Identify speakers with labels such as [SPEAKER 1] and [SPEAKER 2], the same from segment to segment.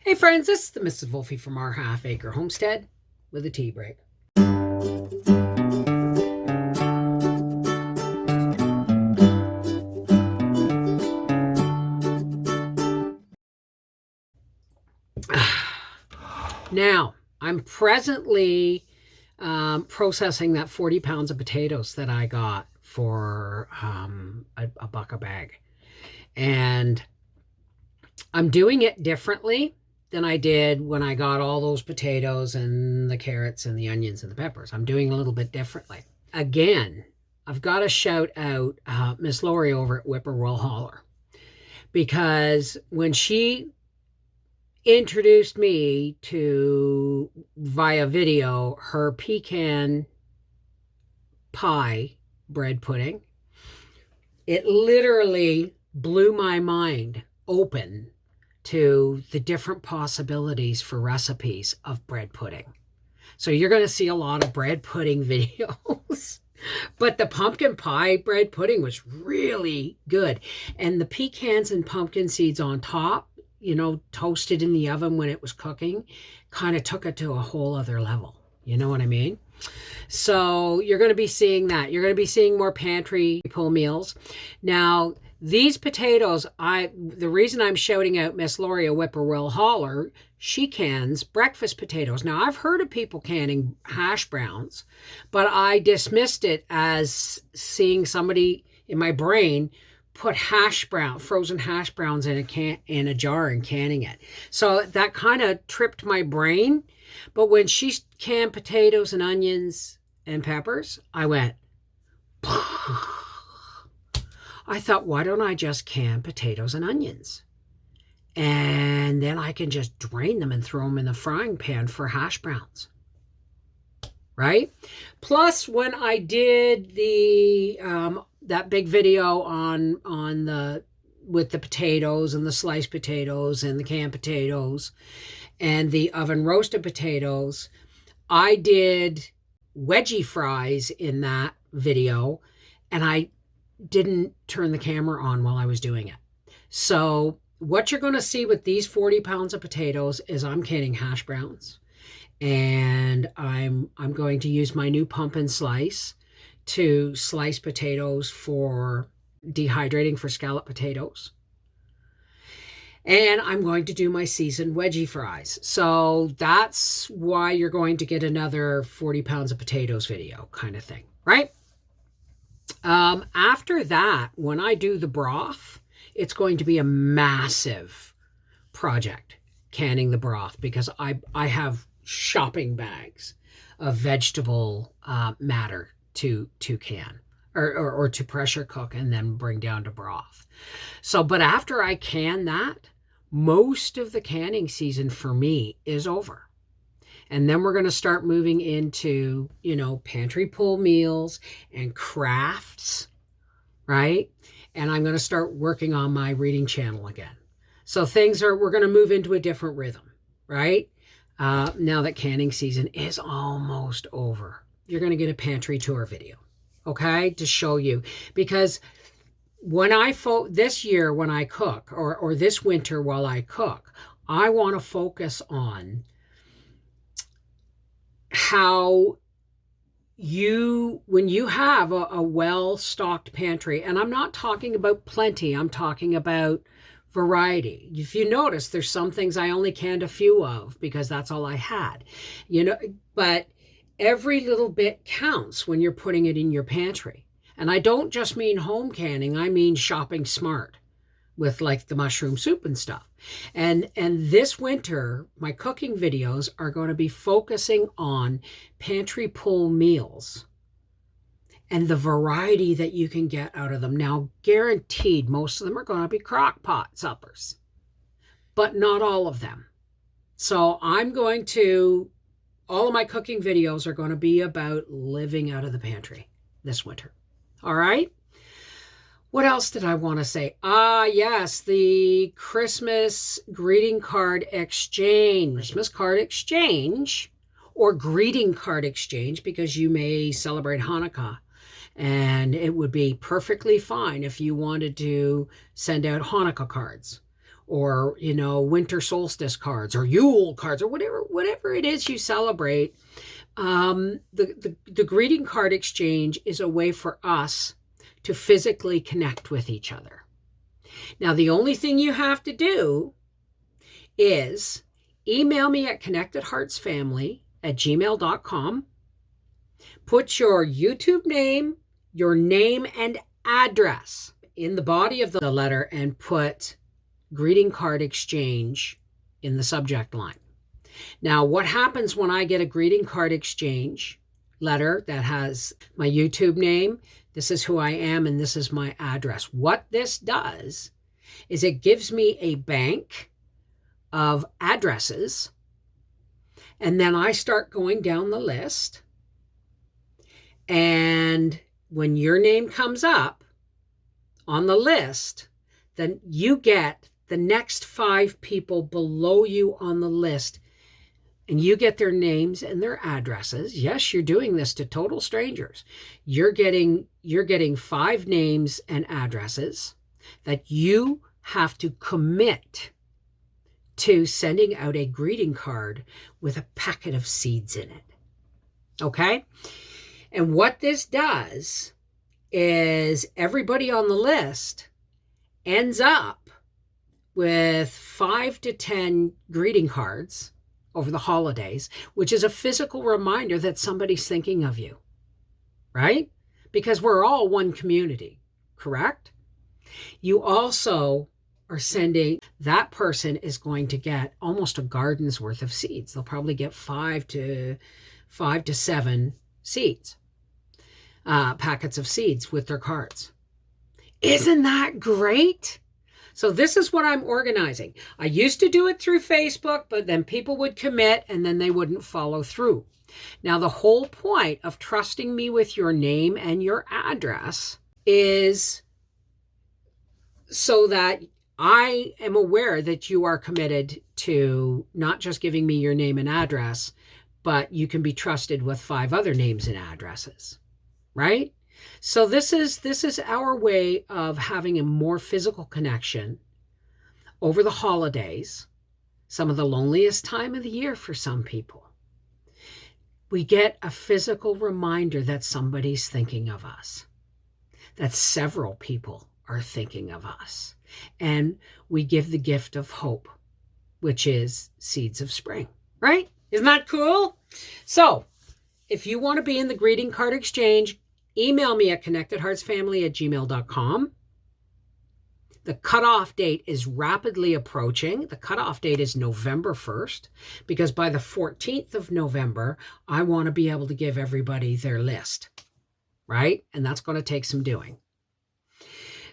[SPEAKER 1] Hey friends, this is the Mrs. Wolfie from our half-acre homestead with a tea break. Now, I'm presently processing that 40 pounds of potatoes that I got for a buck a bag. And I'm doing it differently than I did when I got all those potatoes and the carrots and the onions and the peppers. I'm doing a little bit differently. Again, I've got to shout out Miss Lori over at Whippoorwill Holler, because when she introduced me to, via video, her pecan pie bread pudding, it literally blew my mind open to the different possibilities for recipes of bread pudding. So you're going to see a lot of bread pudding videos. But the pumpkin pie bread pudding was really good. And the pecans and pumpkin seeds on top, toasted in the oven when it was cooking, kind of took it to a whole other level. You know what I mean? So you're going to be seeing that. You're going to be seeing more pantry pull meals. Now, these potatoes, the reason I'm shouting out Miss Lori of Whippoorwill Holler, she cans breakfast potatoes. Now, I've heard of people canning hash browns, but I dismissed it as seeing somebody in my brain put frozen hash browns in a jar and canning it. So that kind of tripped my brain. But when she canned potatoes and onions and peppers, I went, I thought, why don't I just can potatoes and onions? And then I can just drain them and throw them in the frying pan for hash browns. Right? Plus, when I did that big video with the potatoes and the sliced potatoes and the canned potatoes and the oven roasted potatoes, I did wedgie fries in that video, and I didn't turn the camera on while I was doing it. So what you're going to see with these 40 pounds of potatoes is I'm canning hash browns, and I'm going to use my new pump and slice to slice potatoes for dehydrating for scallop potatoes. And I'm going to do my seasoned wedgie fries. So that's why you're going to get another 40 pounds of potatoes video kind of thing, right? After that, when I do the broth, it's going to be a massive project, canning the broth, because I have shopping bags of vegetable matter to can or to pressure cook and then bring down to broth. So, but after I can that, most of the canning season for me is over. And then we're going to start moving into, pantry pull meals and crafts, right? And I'm going to start working on my reading channel again. So we're going to move into a different rhythm, right? Now that canning season is almost over. You're going to get a pantry tour video, okay, to show you. Because when this year when I cook, or this winter while I cook, I want to focus on how when you have a well-stocked pantry, and I'm not talking about plenty, I'm talking about variety. If you notice, there's some things I only canned a few of because that's all I had, but every little bit counts when you're putting it in your pantry. And I don't just mean home canning, I mean shopping smart with like the mushroom soup and stuff. And this winter, my cooking videos are going to be focusing on pantry pull meals and the variety that you can get out of them. Now, guaranteed, most of them are going to be crock pot suppers, but not all of them. So all of my cooking videos are going to be about living out of the pantry this winter. All right. What else did I want to say? Yes, the Christmas greeting card exchange. Christmas card exchange or greeting card exchange, because you may celebrate Hanukkah. And it would be perfectly fine if you wanted to send out Hanukkah cards or, winter solstice cards or Yule cards or whatever it is you celebrate. The greeting card exchange is a way for us to physically connect with each other. Now, the only thing you have to do is email me at connectedheartsfamily@gmail.com. Put your YouTube name, your name and address in the body of the letter and put greeting card exchange in the subject line. Now, what happens when I get a greeting card exchange letter that has my YouTube name, this is who I am, and this is my address? What this does is it gives me a bank of addresses, and then I start going down the list. And when your name comes up on the list, then you get the next 5 people below you on the list, and you get their names and their addresses. Yes, you're doing this to total strangers. You're getting 5 names and addresses that you have to commit to sending out a greeting card with a packet of seeds in it. Okay? And what this does is everybody on the list ends up with 5 to 10 greeting cards over the holidays, which is a physical reminder that somebody's thinking of you, right? Because we're all one community, correct? You also are sending, that person is going to get almost a garden's worth of seeds. They'll probably get 5 to 7 seeds, packets of seeds with their cards. Isn't that great? So this is what I'm organizing. I used to do it through Facebook, but then people would commit and then they wouldn't follow through. Now, the whole point of trusting me with your name and your address is so that I am aware that you are committed to not just giving me your name and address, but you can be trusted with 5 other names and addresses, right? So this is our way of having a more physical connection over the holidays, some of the loneliest time of the year for some people. We get a physical reminder that somebody's thinking of us, that several people are thinking of us, and we give the gift of hope, which is seeds of spring, right? Isn't that cool? So if you want to be in the greeting card exchange, email me at connectedheartsfamily@gmail.com. The cutoff date is rapidly approaching. The cutoff date is November 1st, because by the 14th of November, I want to be able to give everybody their list, right? And that's going to take some doing.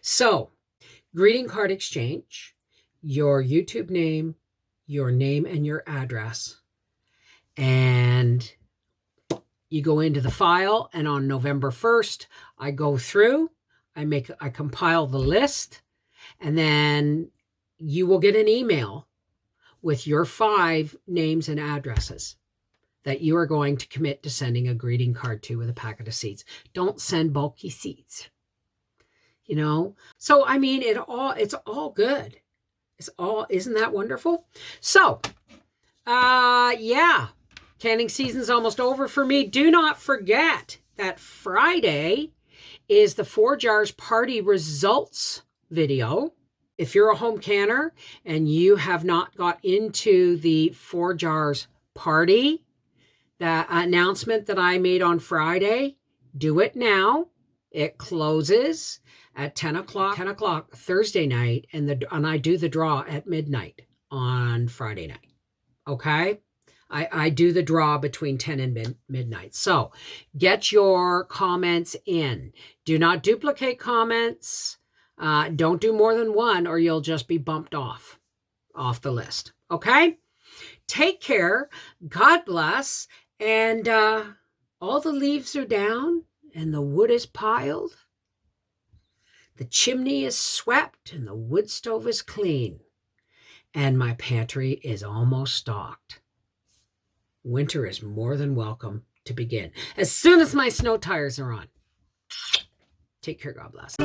[SPEAKER 1] So, greeting card exchange, your YouTube name, your name and your address, and you go into the file, and on November 1st, I go through, I compile the list, and then you will get an email with your 5 names and addresses that you are going to commit to sending a greeting card to with a packet of seeds. Don't send bulky seeds, So, I mean, it's all good. Isn't that wonderful? So, yeah. Canning season's almost over for me. Do not forget that Friday is the 4 Jars party results video. If you're a home canner and you have not got into the 4 Jars party, the announcement that I made on Friday, do it now. It closes at 10 o'clock Thursday night, and I do the draw at midnight on Friday night. Okay? I do the draw between 10 and midnight. So get your comments in. Do not duplicate comments. Don't do more than one, or you'll just be bumped off the list. Okay? Take care. God bless. And all the leaves are down and the wood is piled. The chimney is swept and the wood stove is clean. And my pantry is almost stocked. Winter is more than welcome to begin as soon as my snow tires are on. Take care. God bless.